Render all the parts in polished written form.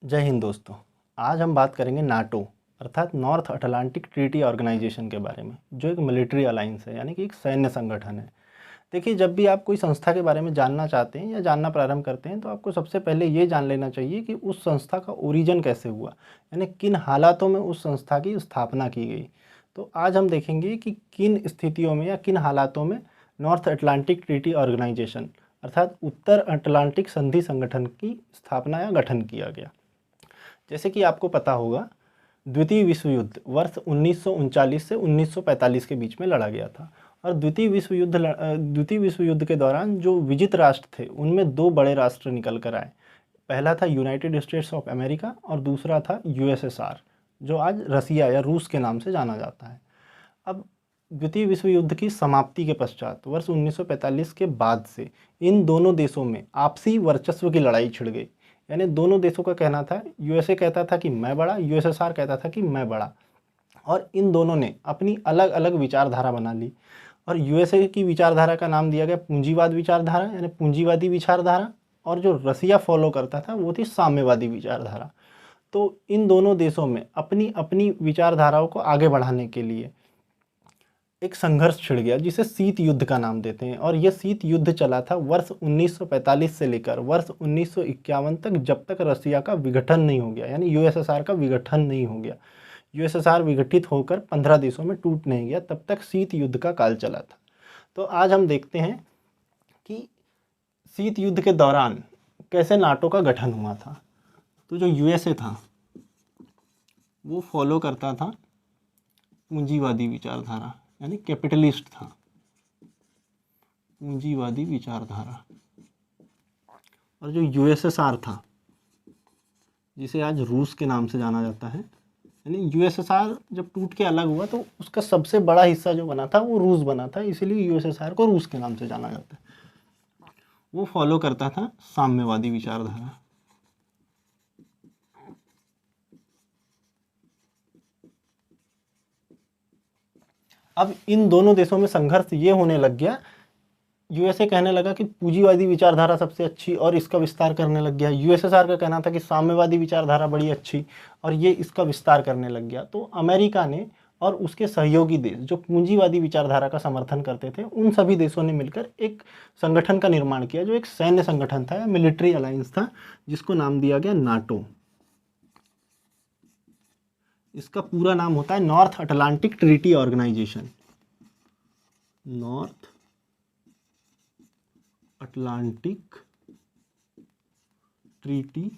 जय हिंद दोस्तों। आज हम बात करेंगे नाटो अर्थात नॉर्थ अटलांटिक ट्रीटी ऑर्गेनाइजेशन के बारे में, जो एक मिलिट्री अलायंस है, यानी कि एक सैन्य संगठन है। देखिए, जब भी आप कोई संस्था के बारे में जानना चाहते हैं या जानना प्रारंभ करते हैं तो आपको सबसे पहले ये जान लेना चाहिए कि उस संस्था का ओरिजिन कैसे हुआ, यानी किन हालातों में उस संस्था की स्थापना की गई। तो आज हम देखेंगे कि किन स्थितियों में या किन हालातों में नॉर्थ अटलांटिक ट्रीटी ऑर्गेनाइजेशन अर्थात उत्तर अटलांटिक संधि संगठन की स्थापना या गठन किया गया। जैसे कि आपको पता होगा, द्वितीय विश्व युद्ध वर्ष 1939 से 1945 के बीच में लड़ा गया था। और द्वितीय विश्व युद्ध के दौरान जो विजित राष्ट्र थे उनमें दो बड़े राष्ट्र निकल कर आए। पहला था यूनाइटेड स्टेट्स ऑफ अमेरिका और दूसरा था यूएसएसआर, जो आज रसिया या रूस के नाम से जाना जाता है। अब द्वितीय विश्व युद्ध की समाप्ति के पश्चात वर्ष 1945 के बाद से इन दोनों देशों में आपसी वर्चस्व की लड़ाई छिड़ गई। यानी दोनों देशों का कहना था, यूएसए कहता था कि मैं बड़ा, यूएसएसआर कहता था कि मैं बड़ा। और इन दोनों ने अपनी अलग अलग विचारधारा बना ली। और यूएसए की विचारधारा का नाम दिया गया पूंजीवाद विचारधारा, यानी पूंजीवादी विचारधारा। और जो रसिया फॉलो करता था वो थी साम्यवादी विचारधारा। तो इन दोनों देशों में अपनी अपनी विचारधाराओं को आगे बढ़ाने के लिए एक संघर्ष छिड़ गया, जिसे शीत युद्ध का नाम देते हैं। और यह शीत युद्ध चला था वर्ष 1945 से लेकर वर्ष 1951 तक, जब तक रसिया का विघटन नहीं हो गया, यानी यूएसएसआर का विघटन नहीं हो गया। यूएसएसआर विघटित होकर 15 देशों में टूट नहीं गया, तब तक शीत युद्ध का काल चला था। तो आज हम देखते हैं कि शीत युद्ध के दौरान कैसे नाटो का गठन हुआ था। तो जो यूएसए था वो फॉलो करता था पूंजीवादी विचारधारा, यानी कैपिटलिस्ट था, पूंजीवादी विचारधारा। और जो यूएसएसआर था, जिसे आज रूस के नाम से जाना जाता है, यानी यूएसएसआर जब टूट के अलग हुआ तो उसका सबसे बड़ा हिस्सा जो बना था वो रूस बना था, इसीलिए यूएसएसआर को रूस के नाम से जाना जाता है। वो फॉलो करता था साम्यवादी विचारधारा। अब इन दोनों देशों में संघर्ष ये होने लग गया, यूएसए कहने लगा कि पूंजीवादी विचारधारा सबसे अच्छी और इसका विस्तार करने लग गया। यूएसएसआर का कहना था कि साम्यवादी विचारधारा बड़ी अच्छी और ये इसका विस्तार करने लग गया। तो अमेरिका ने और उसके सहयोगी देश जो पूंजीवादी विचारधारा का समर्थन करते थे, उन सभी देशों ने मिलकर एक संगठन का निर्माण किया, जो एक सैन्य संगठन था, मिलिट्री अलायंस था, जिसको नाम दिया गया नाटो। इसका पूरा नाम होता है North Atlantic Treaty Organisation. North Atlantic Treaty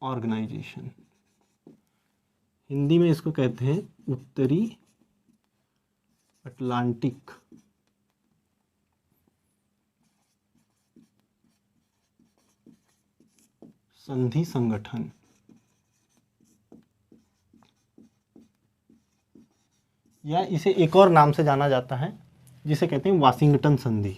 Organisation. Hindi में इसको कहते हैं उत्तरी अटलांटिक संधि संगठन, या इसे एक और नाम से जाना जाता है जिसे कहते हैं वाशिंगटन संधि।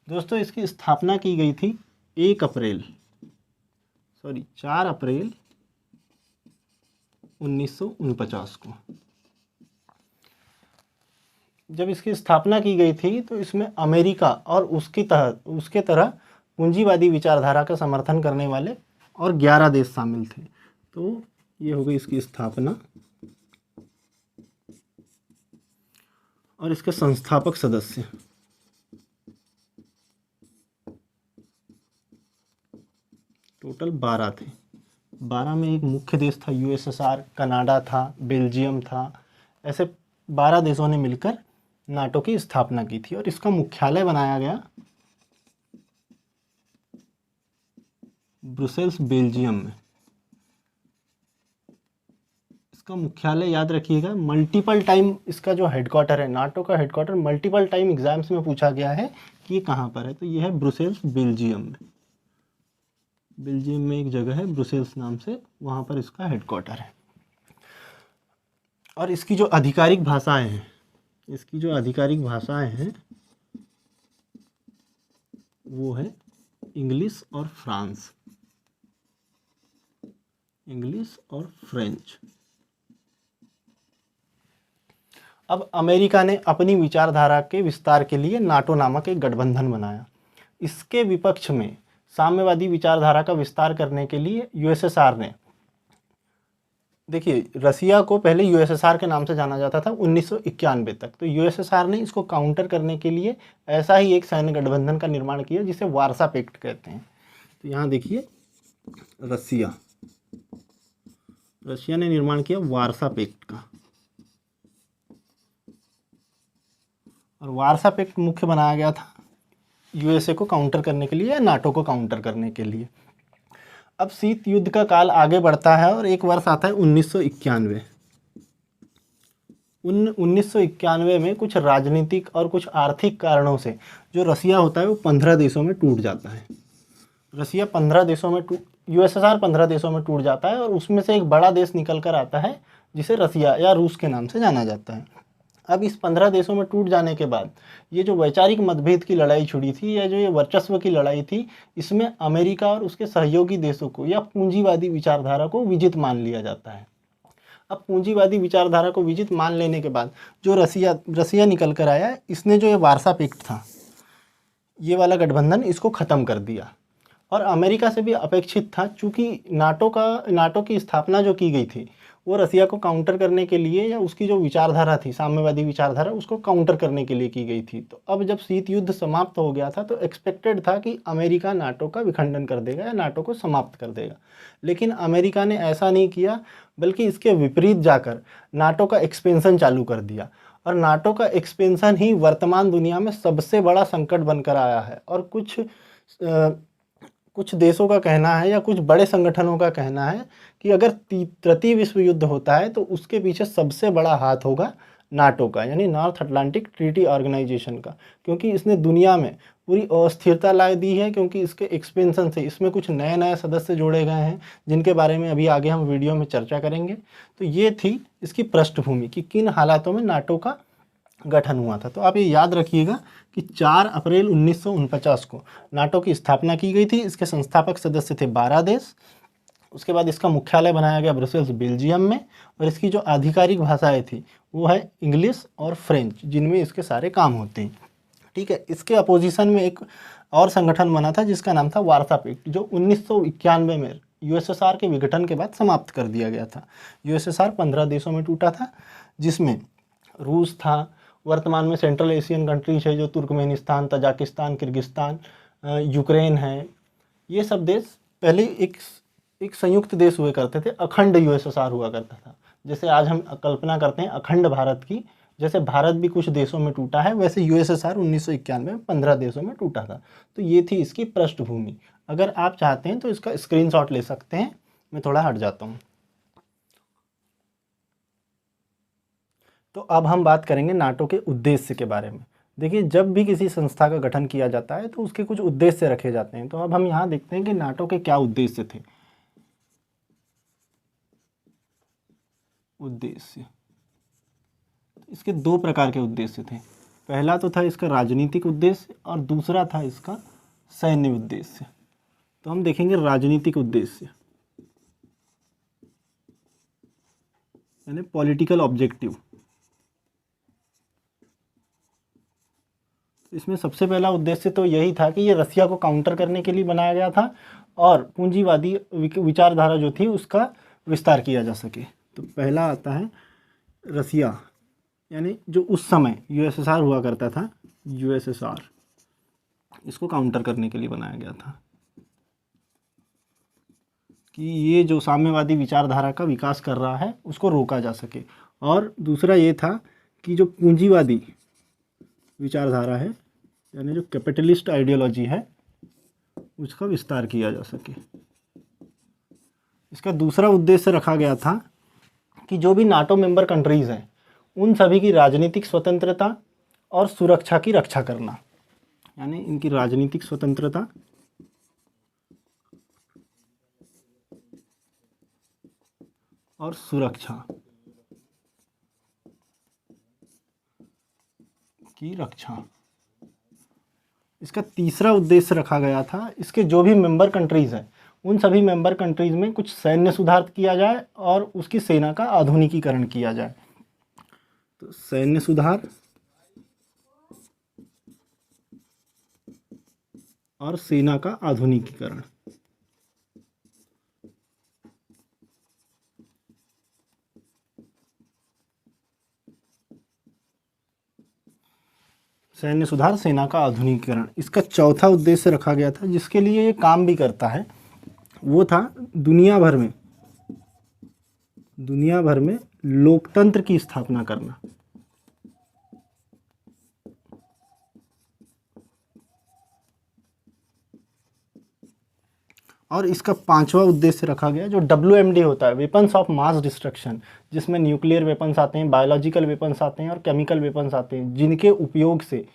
दोस्तों, इसकी स्थापना की गई थी 4 अप्रैल 1949 को। जब इसकी स्थापना की गई थी तो इसमें अमेरिका और उसके तरह पूंजीवादी विचारधारा का समर्थन करने वाले और 11 देश शामिल थे। तो ये हो गई इसकी स्थापना। और इसके संस्थापक सदस्य टोटल 12 थे। 12 में एक मुख्य देश था यूएसएसआर, कनाडा था, बेल्जियम था। ऐसे 12 देशों ने मिलकर नाटो की स्थापना की थी। और इसका मुख्यालय बनाया गया ब्रुसेल्स, बेल्जियम में। इसका मुख्यालय याद रखिएगा, मल्टीपल टाइम इसका जो हेडक्वार्टर है, नाटो का हेडक्वार्टर मल्टीपल टाइम एग्जाम्स में पूछा गया है कि ये कहाँ पर है। तो ये है ब्रुसेल्स, बेल्जियम में। बेल्जियम में एक जगह है ब्रुसेल्स नाम से, वहाँ पर इसका हेडक्वार्टर है। और इसकी जो आधिकारिक भाषाएं हैं वो है इंग्लिश और फ्रेंच। अब अमेरिका ने अपनी विचारधारा के विस्तार के लिए नाटो नामक एक गठबंधन बनाया। इसके विपक्ष में साम्यवादी विचारधारा का विस्तार करने के लिए यूएसएसआर ने, देखिए रसिया को पहले यूएसएसआर के नाम से जाना जाता था 1991 तक, तो यूएसएसआर ने इसको काउंटर करने के लिए ऐसा ही एक सैन्य गठबंधन का निर्माण किया जिसे वारसा पैक्ट कहते हैं। तो यहाँ देखिए रशिया ने निर्माण किया वारसा पैक्ट का, और वारसा पैक्ट मुख्य बनाया गया था यूएसए को काउंटर करने के लिए या नाटो को काउंटर करने के लिए। अब शीत युद्ध का काल आगे बढ़ता है और एक वर्ष आता है 1991। 1991 में कुछ राजनीतिक और कुछ आर्थिक कारणों से जो रसिया होता है वो 15 देशों में टूट जाता है। रसिया 15 देशों में यूएसएसआर 15 देशों में टूट जाता है और उसमें से एक बड़ा देश निकल कर आता है जिसे रसिया या रूस के नाम से जाना जाता है। अब इस 15 देशों में टूट जाने के बाद ये जो वैचारिक मतभेद की लड़ाई छिड़ी थी या जो ये वर्चस्व की लड़ाई थी, इसमें अमेरिका और उसके सहयोगी देशों को या पूंजीवादी विचारधारा को विजित मान लिया जाता है। अब पूंजीवादी विचारधारा को विजित मान लेने के बाद जो रसिया निकल कर आया, इसने जो ये वारसा पैक्ट था, ये वाला गठबंधन, इसको ख़त्म कर दिया। और अमेरिका से भी अपेक्षित था, चूँकि नाटो की स्थापना जो की गई थी वो रसिया को काउंटर करने के लिए या उसकी जो विचारधारा थी साम्यवादी विचारधारा, उसको काउंटर करने के लिए की गई थी। तो अब जब शीत युद्ध समाप्त हो गया था तो एक्सपेक्टेड था कि अमेरिका नाटो का विखंडन कर देगा या नाटो को समाप्त कर देगा, लेकिन अमेरिका ने ऐसा नहीं किया, बल्कि इसके विपरीत जाकर नाटो का एक्सपेंशन चालू कर दिया। और नाटो का एक्सपेंशन ही वर्तमान दुनिया में सबसे बड़ा संकट बनकर आया है। और कुछ देशों का कहना है या कुछ बड़े संगठनों का कहना है कि अगर तृतीय विश्व युद्ध होता है तो उसके पीछे सबसे बड़ा हाथ होगा नाटो का, यानी नॉर्थ अटलांटिक ट्रीटी ऑर्गेनाइजेशन का, क्योंकि इसने दुनिया में पूरी अस्थिरता ला दी है। क्योंकि इसके एक्सपेंशन से इसमें कुछ नए नए सदस्य जोड़े गए हैं जिनके बारे में अभी आगे हम वीडियो में चर्चा करेंगे। तो ये थी इसकी पृष्ठभूमि कि किन हालातों में नाटो का गठन हुआ था। तो आप ये याद रखिएगा कि 4 अप्रैल 1949 को नाटो की स्थापना की गई थी। इसके संस्थापक सदस्य थे 12 देश। उसके बाद इसका मुख्यालय बनाया गया ब्रसेल्स, बेल्जियम में, और इसकी जो आधिकारिक भाषाएं थी वो है इंग्लिश और फ्रेंच, जिनमें इसके सारे काम होते हैं। ठीक है, इसके अपोजिशन में एक और संगठन बना था जिसका नाम था वारसा पैक्ट, जो 1991 में यूएसएसआर के विघटन के बाद समाप्त कर दिया गया था। यूएसएसआर 15 देशों में टूटा था, जिसमें रूस था, वर्तमान में सेंट्रल एशियन कंट्रीज है जो तुर्कमेनिस्तान, तजाकिस्तान, किर्गिस्तान, यूक्रेन है। ये सब देश पहले एक संयुक्त देश हुए करते थे, अखंड यूएसएसआर हुआ करता था। जैसे आज हम कल्पना करते हैं अखंड भारत की, जैसे भारत भी कुछ देशों में टूटा है, वैसे यूएसएसआर 1991 में 15 देशों में टूटा था। तो ये थी इसकी पृष्ठभूमि। अगर आप चाहते हैं तो इसका स्क्रीनशॉट ले सकते हैं। मैं थोड़ा हट जाता हूँ। तो अब हम बात करेंगे नाटो के उद्देश्य के बारे में। देखिए, जब भी किसी संस्था का गठन किया जाता है तो उसके कुछ उद्देश्य रखे जाते हैं। तो अब हम यहाँ देखते हैं कि नाटो के क्या उद्देश्य थे। उद्देश्य, इसके 2 प्रकार के उद्देश्य थे। पहला तो था इसका राजनीतिक उद्देश्य और दूसरा था इसका सैन्य उद्देश्य। तो हम देखेंगे राजनीतिक उद्देश्य यानी पॉलिटिकल ऑब्जेक्टिव। इसमें सबसे पहला उद्देश्य तो यही था कि ये रसिया को काउंटर करने के लिए बनाया गया था और पूंजीवादी विचारधारा जो थी उसका विस्तार किया जा सके। तो पहला आता है रसिया, यानी जो उस समय यूएसएसआर हुआ करता था, यूएसएसआर, इसको काउंटर करने के लिए बनाया गया था कि ये जो साम्यवादी विचारधारा का विकास कर रहा है उसको रोका जा सके। और दूसरा ये था कि जो पूंजीवादी विचारधारा है, यानी जो कैपिटलिस्ट आइडियोलॉजी है, उसका विस्तार किया जा सके। इसका दूसरा उद्देश्य रखा गया था कि जो भी नाटो मेंबर कंट्रीज़ हैं उन सभी की राजनीतिक स्वतंत्रता और सुरक्षा की रक्षा करना, यानी इनकी राजनीतिक स्वतंत्रता और सुरक्षा की रक्षा। इसका तीसरा उद्देश्य रखा गया था इसके जो भी मेंबर कंट्रीज़ हैं उन सभी मेंबर कंट्रीज़ में कुछ सैन्य सुधार किया जाए और उसकी सेना का आधुनिकीकरण किया जाए। तो सैन्य सुधार और सेना का आधुनिकीकरण। सैन्य सुधार, सेना का आधुनिकीकरण, इसका चौथा उद्देश्य रखा गया था जिसके लिए ये काम भी करता है, वो था दुनिया भर में लोकतंत्र की स्थापना करना। और इसका पांचवा उद्देश्य रखा गया जो WMD होता है, वेपन्स ऑफ मास डिस्ट्रक्शन, जिसमें न्यूक्लियर वेपन्स आते हैं, बायोलॉजिकल वेपन्स आते हैं और केमिकल वेपन्स आते हैं, जिनके उपयोग से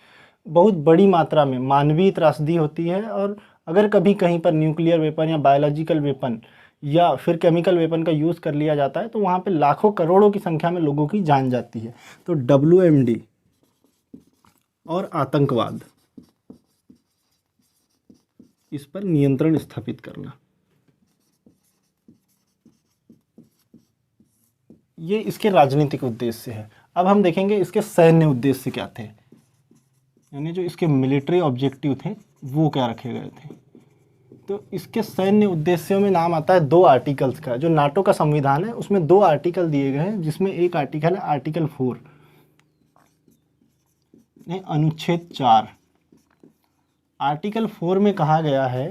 बहुत बड़ी मात्रा में मानवीय त्रासदी होती है। और अगर कभी कहीं पर न्यूक्लियर वेपन या बायोलॉजिकल वेपन या फिर केमिकल वेपन का यूज़ कर लिया जाता है तो वहाँ पे लाखों करोड़ों की संख्या में लोगों की जान जाती है। तो WMD और आतंकवाद, इस पर नियंत्रण स्थापित करना, ये इसके राजनीतिक उद्देश्य है। अब हम देखेंगे इसके सैन्य उद्देश्य क्या थे, यानी जो इसके मिलिट्री ऑब्जेक्टिव थे वो क्या रखे गए थे। तो इसके सैन्य उद्देश्यों में नाम आता है 2 आर्टिकल्स का। जो नाटो का संविधान है उसमें 2 आर्टिकल दिए गए हैं, जिसमें एक आर्टिकल है आर्टिकल 4, अनुच्छेद 4। आर्टिकल 4 में कहा गया है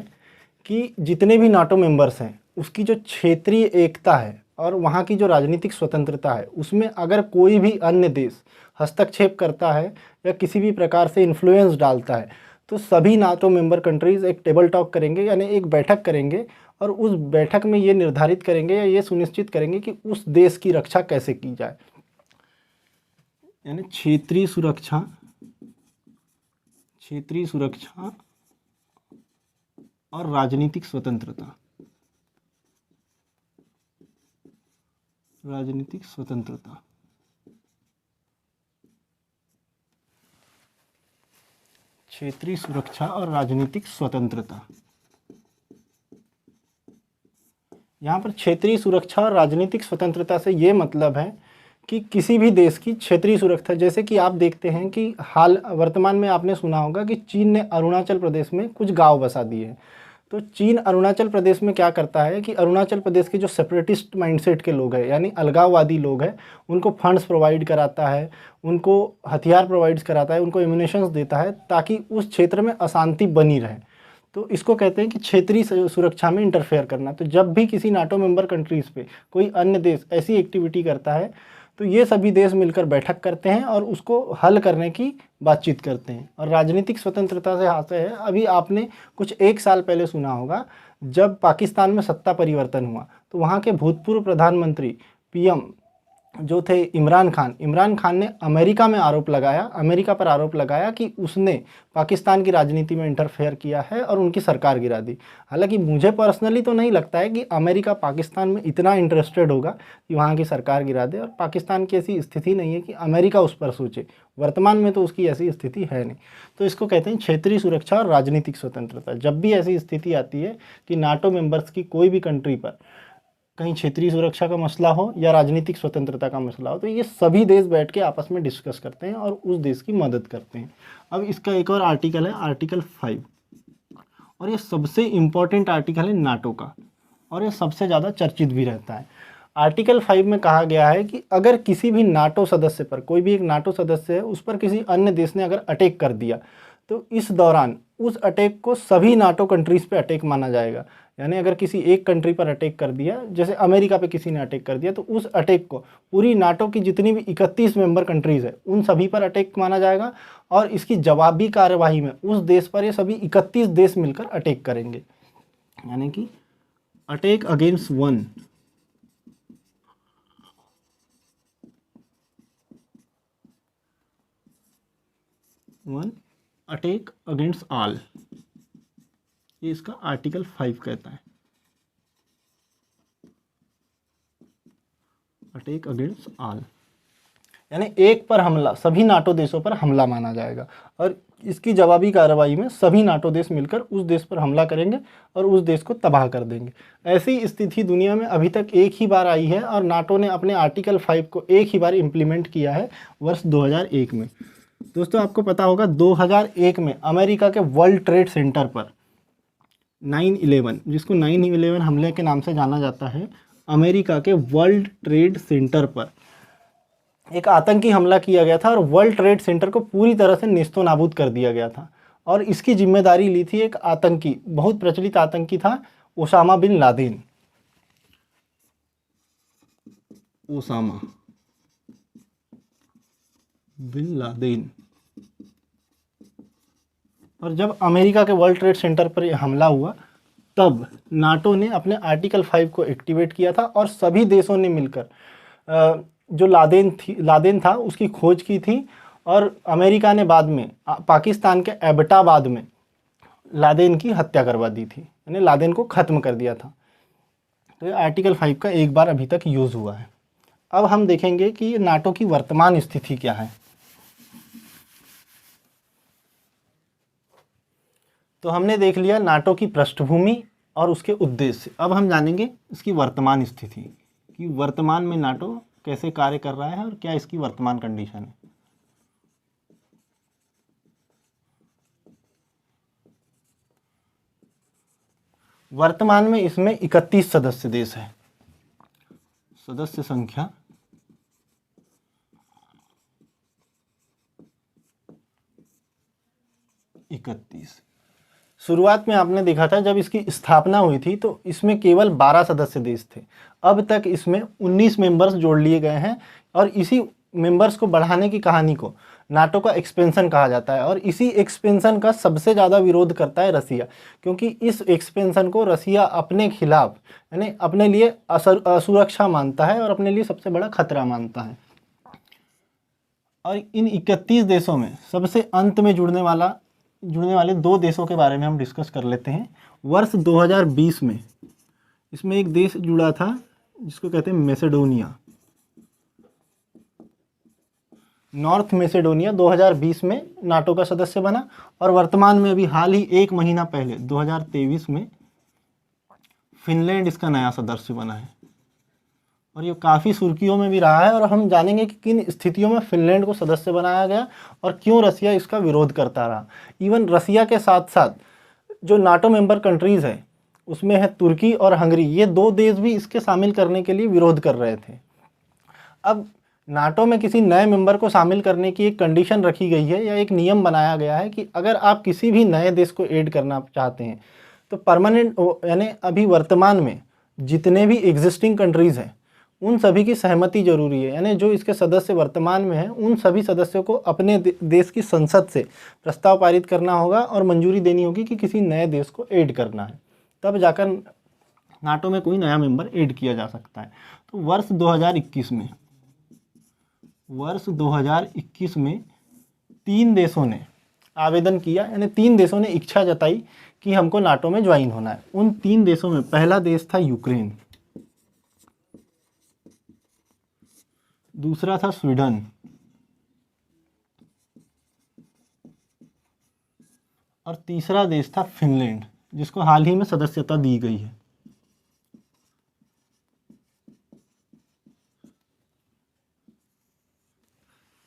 कि जितने भी नाटो मेंबर्स हैं उसकी जो क्षेत्रीय एकता है और वहाँ की जो राजनीतिक स्वतंत्रता है, उसमें अगर कोई भी अन्य देश हस्तक्षेप करता है या किसी भी प्रकार से इन्फ्लुएंस डालता है तो सभी नाटो मेंबर कंट्रीज़ एक टेबल टॉक करेंगे, यानी एक बैठक करेंगे और उस बैठक में ये निर्धारित करेंगे या ये सुनिश्चित करेंगे कि उस देश की रक्षा कैसे की जाए। यानी क्षेत्रीय सुरक्षा और राजनीतिक स्वतंत्रता, क्षेत्रीय सुरक्षा और राजनीतिक स्वतंत्रता। यहाँ पर क्षेत्रीय सुरक्षा और राजनीतिक स्वतंत्रता से ये मतलब है कि किसी भी देश की क्षेत्रीय सुरक्षा, जैसे कि आप देखते हैं कि वर्तमान में आपने सुना होगा कि चीन ने अरुणाचल प्रदेश में कुछ गांव बसा दिए हैं। तो चीन अरुणाचल प्रदेश में क्या करता है कि अरुणाचल प्रदेश के जो सेपरेटिस्ट माइंडसेट के लोग हैं, यानी अलगाववादी लोग हैं, उनको फंड्स प्रोवाइड कराता है, उनको हथियार प्रोवाइड कराता है, उनको एम्यूनेशंस देता है ताकि उस क्षेत्र में अशांति बनी रहे। तो इसको कहते हैं कि क्षेत्रीय सुरक्षा में इंटरफेयर करना। तो जब भी किसी नाटो मेंबर कंट्रीज़ पे कोई अन्य देश ऐसी एक्टिविटी करता है तो ये सभी देश मिलकर बैठक करते हैं और उसको हल करने की बातचीत करते हैं। और राजनीतिक स्वतंत्रता से हासिल है, अभी आपने कुछ 1 साल पहले सुना होगा जब पाकिस्तान में सत्ता परिवर्तन हुआ तो वहाँ के भूतपूर्व प्रधानमंत्री PM जो थे इमरान खान ने अमेरिका पर आरोप लगाया कि उसने पाकिस्तान की राजनीति में इंटरफेयर किया है और उनकी सरकार गिरा दी। हालांकि मुझे पर्सनली तो नहीं लगता है कि अमेरिका पाकिस्तान में इतना इंटरेस्टेड होगा कि वहाँ की सरकार गिरा दे, और पाकिस्तान की ऐसी स्थिति नहीं है कि अमेरिका उस पर सोचे। वर्तमान में तो उसकी ऐसी स्थिति है नहीं। तो इसको कहते हैं क्षेत्रीय सुरक्षा और राजनीतिक स्वतंत्रता। जब भी ऐसी स्थिति आती है कि नाटो मेंबर्स की कोई भी कंट्री पर कहीं क्षेत्रीय सुरक्षा का मसला हो या राजनीतिक स्वतंत्रता का मसला हो तो ये सभी देश बैठ के आपस में डिस्कस करते हैं और उस देश की मदद करते हैं। अब इसका एक और आर्टिकल है आर्टिकल 5, और ये सबसे इम्पॉर्टेंट आर्टिकल है नाटो का, और ये सबसे ज़्यादा चर्चित भी रहता है। आर्टिकल 5 में कहा गया है कि अगर किसी भी नाटो सदस्य पर, कोई भी एक नाटो सदस्य है उस पर किसी अन्य देश ने अगर अटैक कर दिया तो इस दौरान उस अटैक को सभी नाटो कंट्रीज़ पे अटैक माना जाएगा। यानी अगर किसी एक कंट्री पर अटैक कर दिया, जैसे अमेरिका पे किसी ने अटैक कर दिया, तो उस अटैक को पूरी नाटो की जितनी भी 31 मेंबर कंट्रीज़ है उन सभी पर अटैक माना जाएगा, और इसकी जवाबी कार्यवाही में उस देश पर ये सभी 31 देश मिलकर अटैक करेंगे। यानी कि attack against one attack against all, ये इसका आर्टिकल 5 कहता है। अटैक अगेंस्ट ऑल यानी एक पर हमला, सभी नाटो देशों पर हमला माना जाएगा। और इसकी जवाबी कार्रवाई में सभी नाटो देश मिलकर उस देश पर हमला करेंगे और उस देश को तबाह कर देंगे। ऐसी स्थिति दुनिया में अभी तक एक ही बार आई है और नाटो ने अपने आर्टिकल 5 को एक ही बार इम्प्लीमेंट किया है वर्ष 2001 में। दोस्तों आपको पता होगा 2001 में अमेरिका के वर्ल्ड ट्रेड सेंटर पर 9/11, जिसको 9/11 हमले के नाम से जाना जाता है, अमेरिका के वर्ल्ड ट्रेड सेंटर पर एक आतंकी हमला किया गया था और वर्ल्ड ट्रेड सेंटर को पूरी तरह से नेस्तो नाबूद कर दिया गया था। और इसकी जिम्मेदारी ली थी एक आतंकी, बहुत प्रचलित आतंकी था, Osama bin Laden. Osama bin Laden. और जब अमेरिका के वर्ल्ड ट्रेड सेंटर पर यह हमला हुआ तब नाटो ने अपने आर्टिकल 5 को एक्टिवेट किया था और सभी देशों ने मिलकर जो लादेन था उसकी खोज की थी। और अमेरिका ने बाद में पाकिस्तान के एबटाबाद में लादेन की हत्या करवा दी थी, यानी लादेन को ख़त्म कर दिया था। तो ये आर्टिकल 5 का एक बार अभी तक यूज़ हुआ है। अब हम देखेंगे कि नाटो की वर्तमान स्थिति क्या है। तो हमने देख लिया नाटो की पृष्ठभूमि और उसके उद्देश्य। अब हम जानेंगे इसकी वर्तमान स्थिति कि वर्तमान में नाटो कैसे कार्य कर रहा है और क्या इसकी वर्तमान कंडीशन है। वर्तमान में इसमें 31 सदस्य देश हैं। सदस्य संख्या 31। शुरुआत में आपने देखा था जब इसकी स्थापना हुई थी तो इसमें केवल 12 सदस्य देश थे। अब तक इसमें 19 मेंबर्स जोड़ लिए गए हैं और इसी मेंबर्स को बढ़ाने की कहानी को नाटो का एक्सपेंशन कहा जाता है। और इसी एक्सपेंशन का सबसे ज़्यादा विरोध करता है रसिया, क्योंकि इस एक्सपेंशन को रसिया अपने खिलाफ, यानी अपने लिए असुरक्षा मानता है और अपने लिए सबसे बड़ा खतरा मानता है। और इन 31 देशों में सबसे अंत में जुड़ने वाले 2 देशों के बारे में हम डिस्कस कर लेते हैं। वर्ष 2020 में इसमें एक देश जुड़ा था जिसको कहते हैं मैसेडोनिया। नॉर्थ मैसेडोनिया 2020 में नाटो का सदस्य बना और वर्तमान में अभी हाल ही 1 महीना पहले 2023 में फिनलैंड इसका नया सदस्य बना है और ये काफ़ी सुर्खियों में भी रहा है। और हम जानेंगे कि किन स्थितियों में फिनलैंड को सदस्य बनाया गया और क्यों रसिया इसका विरोध करता रहा। इवन रसिया के साथ साथ जो नाटो मेंबर कंट्रीज़ है उसमें है तुर्की और हंगरी, ये 2 देश भी इसके शामिल करने के लिए विरोध कर रहे थे। अब नाटो में किसी नए मेंबर को शामिल करने की एक कंडीशन रखी गई है या एक नियम बनाया गया है कि अगर आप किसी भी नए देश को ऐड करना चाहते हैं तो परमानेंट, यानी अभी वर्तमान में जितने भी एग्जिस्टिंग कंट्रीज़ हैं उन सभी की सहमति जरूरी है। यानी जो इसके सदस्य वर्तमान में हैं उन सभी सदस्यों को अपने देश की संसद से प्रस्ताव पारित करना होगा और मंजूरी देनी होगी कि किसी नए देश को ऐड करना है, तब जाकर नाटो में कोई नया मेंबर ऐड किया जा सकता है। तो वर्ष 2021 में 3 देशों ने आवेदन किया, यानी 3 देशों ने इच्छा जताई कि हमको नाटो में ज्वाइन होना है। उन 3 देशों में पहला देश था यूक्रेन, दूसरा था स्वीडन और तीसरा देश था फिनलैंड, जिसको हाल ही में सदस्यता दी गई है।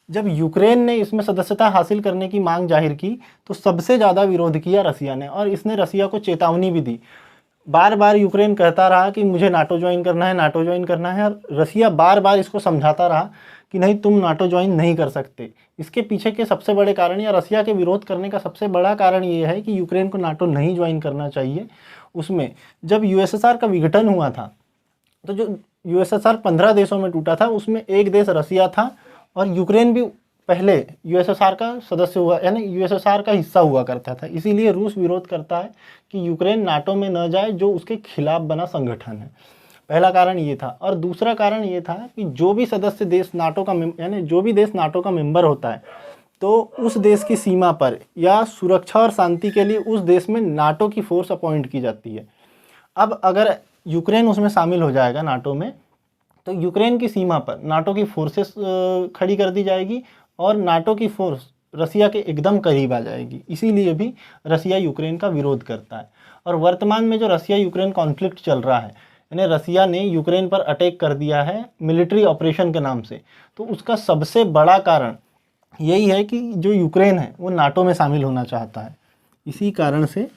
जब यूक्रेन ने इसमें सदस्यता हासिल करने की मांग जाहिर की तो सबसे ज़्यादा विरोध किया रसिया ने और इसने रसिया को चेतावनी भी दी। बार बार यूक्रेन कहता रहा कि मुझे नाटो ज्वाइन करना है, नाटो ज्वाइन करना है, और रसिया बार बार इसको समझाता रहा कि नहीं, तुम नाटो ज्वाइन नहीं कर सकते। इसके पीछे के सबसे बड़े कारण या रसिया के विरोध करने का सबसे बड़ा कारण ये है कि यूक्रेन को नाटो नहीं ज्वाइन करना चाहिए। उसमें जब यूएसएसआर का विघटन हुआ था तो जो यूएसएसआर 15 देशों में टूटा था उसमें एक देश रसिया था और यूक्रेन भी पहले यूएसएसआर का सदस्य हुआ, यानी यूएसएसआर का हिस्सा हुआ करता था। इसीलिए रूस विरोध करता है कि यूक्रेन नाटो में न जाए, जो उसके खिलाफ बना संगठन है। पहला कारण ये था। और दूसरा कारण ये था कि जो भी सदस्य देश नाटो का यानी जो भी देश नाटो का मेंबर होता है तो उस देश की सीमा पर या सुरक्षा और शांति के लिए उस देश में नाटो की फोर्स अपॉइंट की जाती है। अब अगर यूक्रेन उसमें शामिल हो जाएगा नाटो में तो यूक्रेन की सीमा पर नाटो की फोर्सेस खड़ी कर दी जाएगी और नाटो की फोर्स रसिया के एकदम करीब आ जाएगी। इसीलिए भी रसिया यूक्रेन का विरोध करता है। और वर्तमान में जो रसिया यूक्रेन कॉन्फ्लिक्ट चल रहा है, यानी रसिया ने यूक्रेन पर अटैक कर दिया है मिलिट्री ऑपरेशन के नाम से, तो उसका सबसे बड़ा कारण यही है कि जो यूक्रेन है वो नाटो में शामिल होना चाहता है। इसी कारण से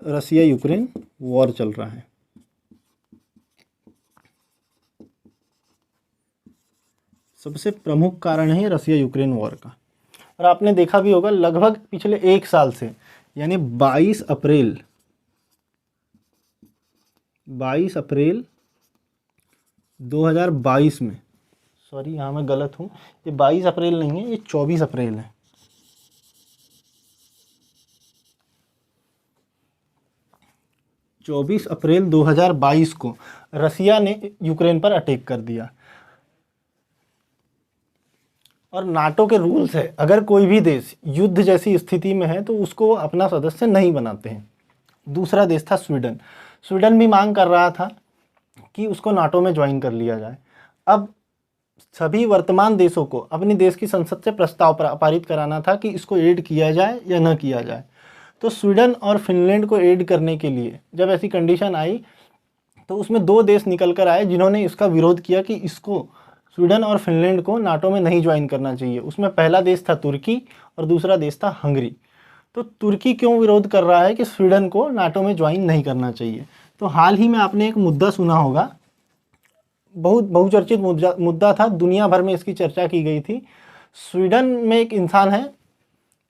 रसिया यूक्रेन वॉर चल रहा है। सबसे प्रमुख कारण है रसिया यूक्रेन वॉर का। और आपने देखा भी होगा लगभग पिछले 1 साल से, यानी 22 अप्रैल 2022 में, सॉरी यहाँ मैं गलत हूँ, ये 22 अप्रैल नहीं है, ये 24 अप्रैल है। 24 अप्रैल 2022 को रसिया ने यूक्रेन पर अटैक कर दिया। और नाटो के रूल्स है, अगर कोई भी देश युद्ध जैसी स्थिति में है तो उसको अपना सदस्य नहीं बनाते हैं। दूसरा देश था स्वीडन। स्वीडन भी मांग कर रहा था कि उसको नाटो में ज्वाइन कर लिया जाए। अब सभी वर्तमान देशों को अपने देश की संसद से प्रस्ताव पारित कराना था कि इसको ऐड किया जाए या न किया जाए। तो स्वीडन और फिनलैंड को ऐड करने के लिए जब ऐसी कंडीशन आई तो उसमें 2 देश निकल कर आए जिन्होंने इसका विरोध किया कि इसको, स्वीडन और फिनलैंड को नाटो में नहीं ज्वाइन करना चाहिए। उसमें पहला देश था तुर्की और दूसरा देश था हंगरी। तो तुर्की क्यों विरोध कर रहा है कि स्वीडन को नाटो में ज्वाइन नहीं करना चाहिए? तो हाल ही में आपने एक मुद्दा सुना होगा, बहुत बहुचर्चित मुद्दा था, दुनिया भर में इसकी चर्चा की गई थी। स्वीडन में एक इंसान है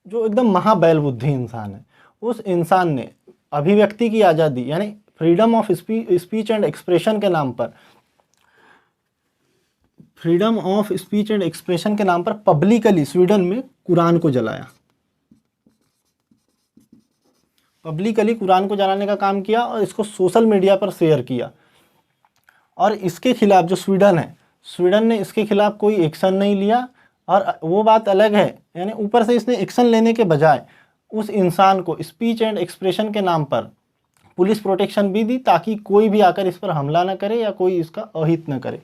जो एकदम महाबैल बुद्धि इंसान है। उस इंसान ने अभिव्यक्ति की आज़ादी यानी freedom of speech and expression के नाम पर, पब्लिकली स्वीडन में कुरान को जलाया। पब्लिकली कुरान को जलाने का काम किया और इसको सोशल मीडिया पर शेयर किया। और इसके खिलाफ जो स्वीडन है, स्वीडन ने इसके खिलाफ कोई एक्शन नहीं लिया। और वो बात अलग है, यानी ऊपर से इसने एक्शन लेने के बजाय उस इंसान को स्पीच एंड एक्सप्रेशन के नाम पर पुलिस प्रोटेक्शन भी दी ताकि कोई भी आकर इस पर हमला न करे या कोई इसका अहित न करे।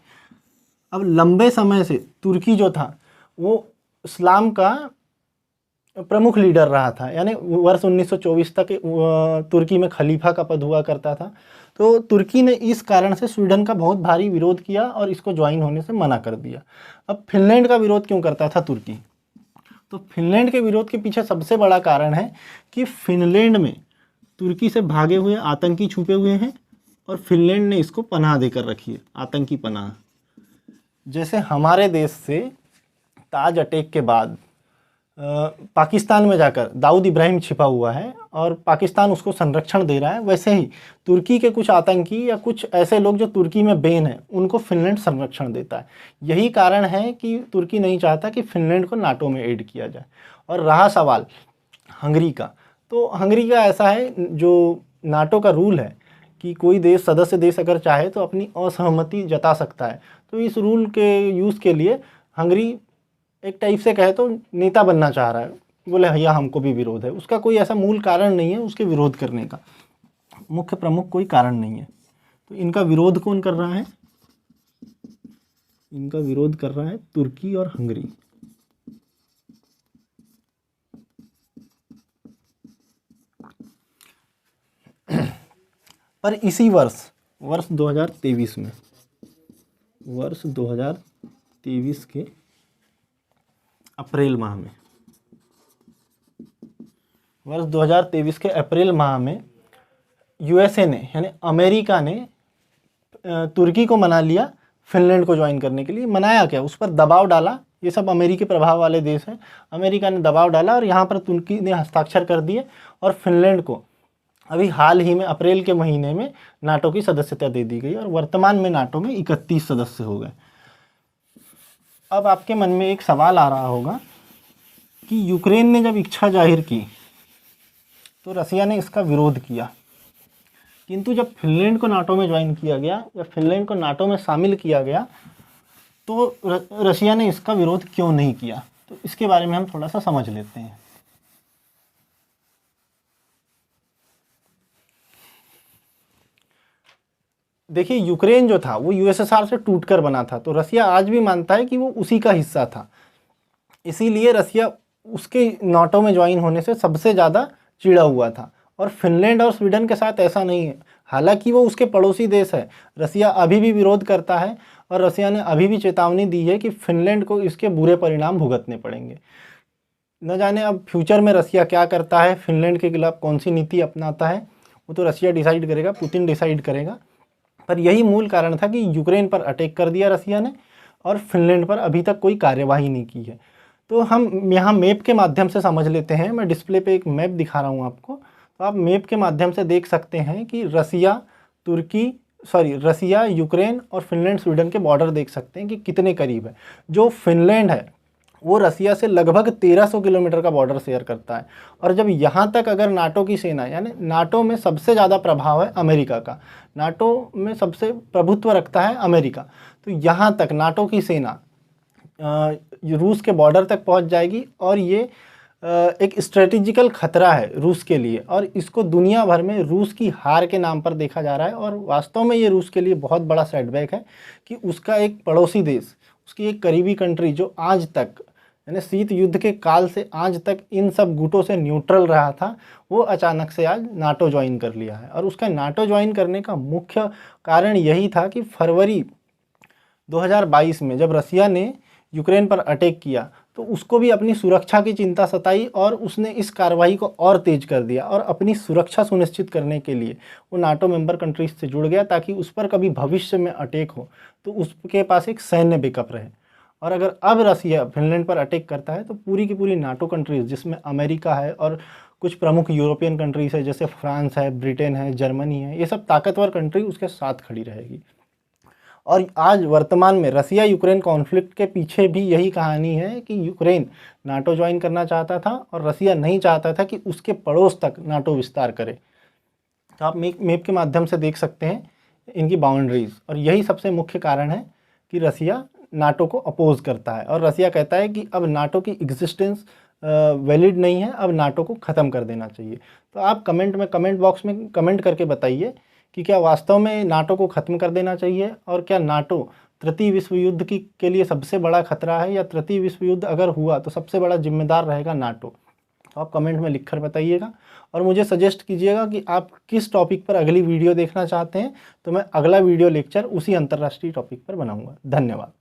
अब लंबे समय से तुर्की जो था वो इस्लाम का प्रमुख लीडर रहा था, यानी वर्ष 1924 तक तुर्की में खलीफा का पद हुआ करता था। तो तुर्की ने इस कारण से स्वीडन का बहुत भारी विरोध किया और इसको ज्वाइन होने से मना कर दिया। अब फिनलैंड का विरोध क्यों करता था तुर्की? तो फिनलैंड के विरोध के पीछे सबसे बड़ा कारण है कि फिनलैंड में तुर्की से भागे हुए आतंकी छुपे हुए हैं और फिनलैंड ने इसको पनाह देकर रखी है, आतंकी पनाह। जैसे हमारे देश से ताज अटैक के बाद पाकिस्तान में जाकर दाऊद इब्राहिम छिपा हुआ है और पाकिस्तान उसको संरक्षण दे रहा है, वैसे ही तुर्की के कुछ आतंकी या कुछ ऐसे लोग जो तुर्की में बैन है उनको फिनलैंड संरक्षण देता है। यही कारण है कि तुर्की नहीं चाहता कि फिनलैंड को नाटो में ऐड किया जाए। और रहा सवाल हंगरी का, तो हंगरी का ऐसा है, जो नाटो का रूल है कि कोई देश, सदस्य देश अगर चाहे तो अपनी असहमति जता सकता है। तो इस रूल के यूज़ के लिए हंगरी एक टाइप से कहे तो नेता बनना चाह रहा है। बोले भैया हमको भी विरोध है, उसका कोई ऐसा मूल कारण नहीं है, उसके विरोध करने का मुख्य प्रमुख कोई कारण नहीं है। तो इनका विरोध कौन कर रहा है? इनका विरोध कर रहा है तुर्की और हंगरी। पर इसी वर्ष 2023 में, वर्ष 2023 के अप्रैल माह में, वर्ष 2023 के अप्रैल माह में यूएसए ने यानी अमेरिका ने तुर्की को मना लिया फिनलैंड को ज्वाइन करने के लिए। मनाया क्या? उस पर दबाव डाला। ये सब अमेरिकी प्रभाव वाले देश हैं। अमेरिका ने दबाव डाला और यहाँ पर तुर्की ने हस्ताक्षर कर दिए और फिनलैंड को अभी हाल ही में अप्रैल के महीने में नाटो की सदस्यता दे दी गई और वर्तमान में नाटो में 31 सदस्य हो गए। अब आपके मन में एक सवाल आ रहा होगा कि यूक्रेन ने जब इच्छा जाहिर की तो रसिया ने इसका विरोध किया, किंतु जब फिनलैंड को नाटो में ज्वाइन किया गया या फिनलैंड को नाटो में शामिल किया गया तो रसिया ने इसका विरोध क्यों नहीं किया? तो इसके बारे में हम थोड़ा सा समझ लेते हैं। देखिए, यूक्रेन जो था वो यूएसएसआर से टूटकर बना था, तो रसिया आज भी मानता है कि वो उसी का हिस्सा था। इसीलिए रसिया उसके नाटो में ज्वाइन होने से सबसे ज़्यादा चिढ़ा हुआ था। और फिनलैंड और स्वीडन के साथ ऐसा नहीं है, हालांकि वो उसके पड़ोसी देश है, रसिया अभी भी विरोध करता है और रसिया ने अभी भी चेतावनी दी है कि फिनलैंड को इसके बुरे परिणाम भुगतने पड़ेंगे। न जाने अब फ्यूचर में रसिया क्या करता है, फिनलैंड के खिलाफ कौन सी नीति अपनाता है, वो तो रसिया डिसाइड करेगा, पुतिन डिसाइड करेगा। पर यही मूल कारण था कि यूक्रेन पर अटैक कर दिया रसिया ने और फिनलैंड पर अभी तक कोई कार्यवाही नहीं की है। तो हम यहाँ मैप के माध्यम से समझ लेते हैं। मैं डिस्प्ले पे एक मैप दिखा रहा हूँ आपको, तो आप मैप के माध्यम से देख सकते हैं कि रसिया, यूक्रेन और फिनलैंड स्वीडन के बॉर्डर देख सकते हैं कि कितने करीब है। जो फिनलैंड है वो रसिया से लगभग 1300 किलोमीटर का बॉर्डर शेयर करता है। और जब यहाँ तक अगर नाटो की सेना, यानी नाटो में सबसे ज़्यादा प्रभाव है अमेरिका का, नाटो में सबसे प्रभुत्व रखता है अमेरिका, तो यहाँ तक नाटो की सेना रूस के बॉर्डर तक पहुँच जाएगी। और ये एक स्ट्रेटेजिकल खतरा है रूस के लिए, और इसको दुनिया भर में रूस की हार के नाम पर देखा जा रहा है। और वास्तव में ये रूस के लिए बहुत बड़ा सेटबैक है कि उसका एक पड़ोसी देश, उसकी एक करीबी कंट्री जो आज तक, यानी शीत युद्ध के काल से आज तक इन सब गुटों से न्यूट्रल रहा था, वो अचानक से आज नाटो ज्वाइन कर लिया है। और उसका नाटो ज्वाइन करने का मुख्य कारण यही था कि फरवरी 2022 में जब रसिया ने यूक्रेन पर अटैक किया तो उसको भी अपनी सुरक्षा की चिंता सताई और उसने इस कार्रवाई को और तेज कर दिया और अपनी सुरक्षा सुनिश्चित करने के लिए वो नाटो मेंबर कंट्रीज से जुड़ गया, ताकि उस पर कभी भविष्य में अटैक हो तो उसके पास एक सैन्य बैकअप रहे। और अगर अब रसिया फिनलैंड पर अटैक करता है तो पूरी की पूरी नाटो कंट्रीज़, जिसमें अमेरिका है और कुछ प्रमुख यूरोपियन कंट्रीज़ है जैसे फ्रांस है, ब्रिटेन है, जर्मनी है, ये सब ताकतवर कंट्री उसके साथ खड़ी रहेगी। और आज वर्तमान में रसिया यूक्रेन कॉन्फ्लिक्ट के पीछे भी यही कहानी है कि यूक्रेन नाटो ज्वाइन करना चाहता था और रसिया नहीं चाहता था कि उसके पड़ोस तक नाटो विस्तार करे। तो आप मैप के माध्यम से देख सकते हैं इनकी बाउंड्रीज, और यही सबसे मुख्य कारण है कि रसिया नाटो को अपोज करता है। और रसिया कहता है कि अब नाटो की एग्जिस्टेंस वैलिड नहीं है, अब नाटो को ख़त्म कर देना चाहिए। तो आप कमेंट बॉक्स में कमेंट करके बताइए कि क्या वास्तव में नाटो को ख़त्म कर देना चाहिए, और क्या नाटो तृतीय विश्व युद्ध के लिए सबसे बड़ा खतरा है, या तृतीय विश्व युद्ध अगर हुआ तो सबसे बड़ा जिम्मेदार रहेगा नाटो। तो आप कमेंट में लिखकर बताइएगा और मुझे सजेस्ट कीजिएगा कि आप किस टॉपिक पर अगली वीडियो देखना चाहते हैं, तो मैं अगला वीडियो लेक्चर उसी अंतर्राष्ट्रीय टॉपिक पर बनाऊंगा। धन्यवाद।